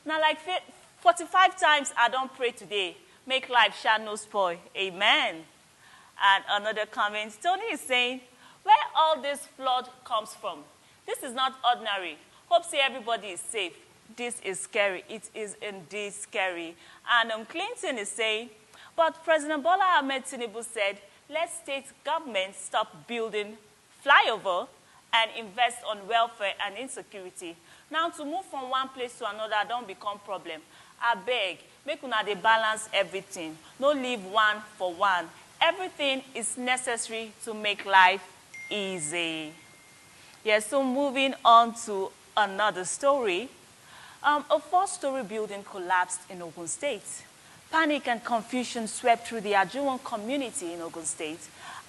Now, like 45 times I don't pray today, make life shall no spoil. Amen. And another comment, Tony is saying, where all this flood comes from, this is not ordinary. Hope say everybody is safe. This is scary. It is indeed scary. And Clinton is saying, but President Bola Ahmed Tinubu said, let state governments stop building flyover and invest on welfare and insecurity. Now, to move from one place to another don't become problem. I beg, make una dey balance everything. No leave one for one. Everything is necessary to make life easy. Yes, so moving on to another story. A four-story building collapsed in Ogun State. Panic and confusion swept through the Ajuwon community in Ogun State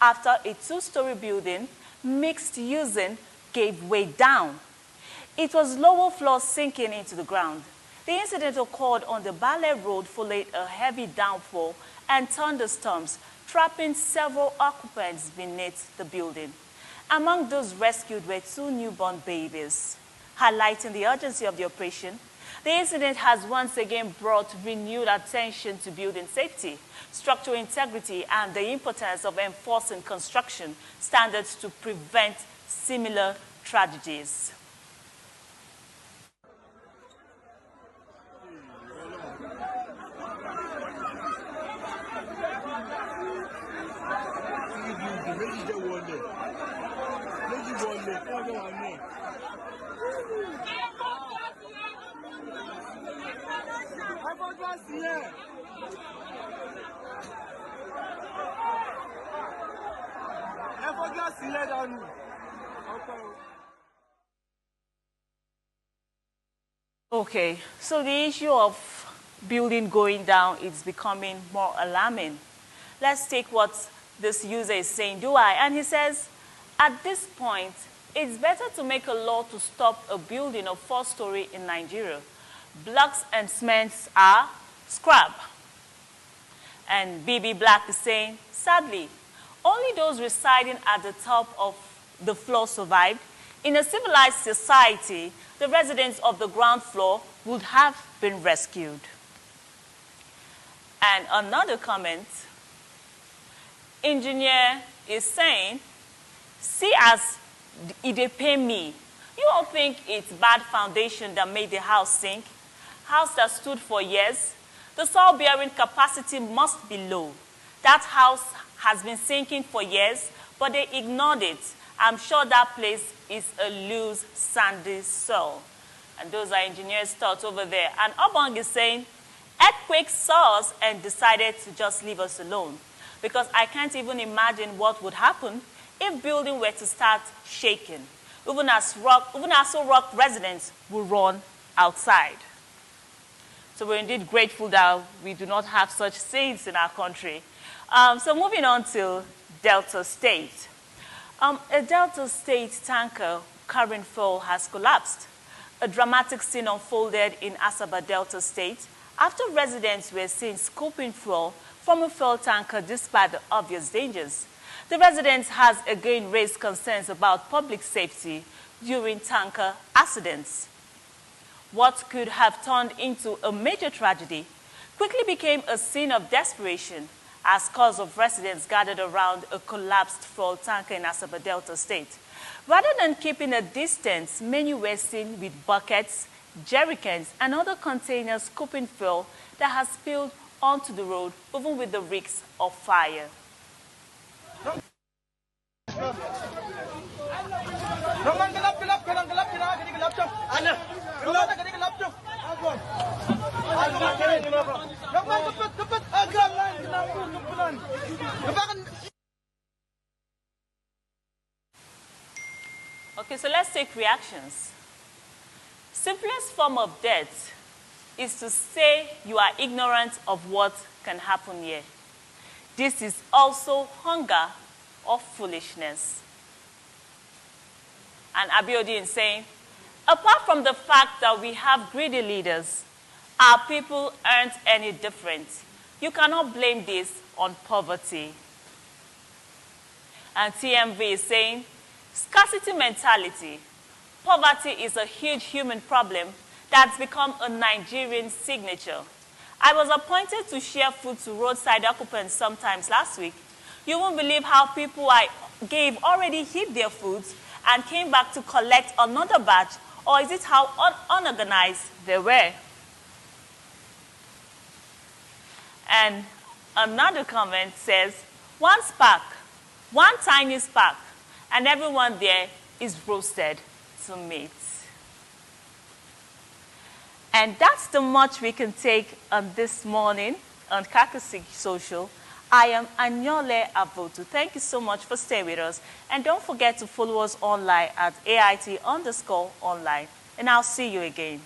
after a two-story building, mixed using, gave way down. It was lower floors sinking into the ground. The incident occurred on the Bale Road following a heavy downpour and thunderstorms, trapping several occupants beneath the building. Among those rescued were two newborn babies. Highlighting the urgency of the operation, the incident has once again brought renewed attention to building safety, structural integrity, and the importance of enforcing construction standards to prevent similar tragedies. Okay, so the issue of building going down is becoming more alarming. Let's take what this user is saying, do I? And he says, at this point, it's better to make a law to stop a building of four-story in Nigeria. Blocks and cements are scrap. And BB Black is saying, sadly, only those residing at the top of the floor survived. In a civilized society, the residents of the ground floor would have been rescued. And another comment, engineer is saying, see as it pay me. You all think it's bad foundation that made the house sink? House that stood for years, the soil bearing capacity must be low. That house has been sinking for years, but they ignored it. I'm sure that place is a loose, sandy soil. And those are engineers' thoughts over there. And Obong is saying, earthquake saw us and decided to just leave us alone. Because I can't even imagine what would happen if building were to start shaking. Even as Rock residents will run outside. So we're indeed grateful that we do not have such scenes in our country. So moving on to Delta State. A Delta State tanker carrying fuel has collapsed. A dramatic scene unfolded in Asaba, Delta State, after residents were seen scooping fuel from a fuel tanker despite the obvious dangers. The residents has again raised concerns about public safety during tanker accidents. What could have turned into a major tragedy quickly became a scene of desperation as scores of residents gathered around a collapsed fuel tanker in Asaba, Delta State. Rather than keeping a distance, many were seen with buckets, jerrycans, and other containers scooping fuel that has spilled onto the road, even with the risks of fire. Okay, so let's take reactions. Simplest form of death is to say you are ignorant of what can happen here. This is also hunger or foolishness. And Abiodun is saying, apart from the fact that we have greedy leaders, our people aren't any different. You cannot blame this on poverty. And TMV is saying, scarcity mentality. Poverty is a huge human problem that's become a Nigerian signature. I was appointed to share food to roadside occupants sometimes last week. You won't believe how people I gave already hid their foods and came back to collect another batch, or is it how unorganized they were? And another comment says, one spark, one tiny spark, and everyone there is roasted to meat. And that's the much we can take on this morning on Kakasi Social. I am Anyole Avotu. Thank you so much for staying with us. And don't forget to follow us online at AIT_online. And I'll see you again.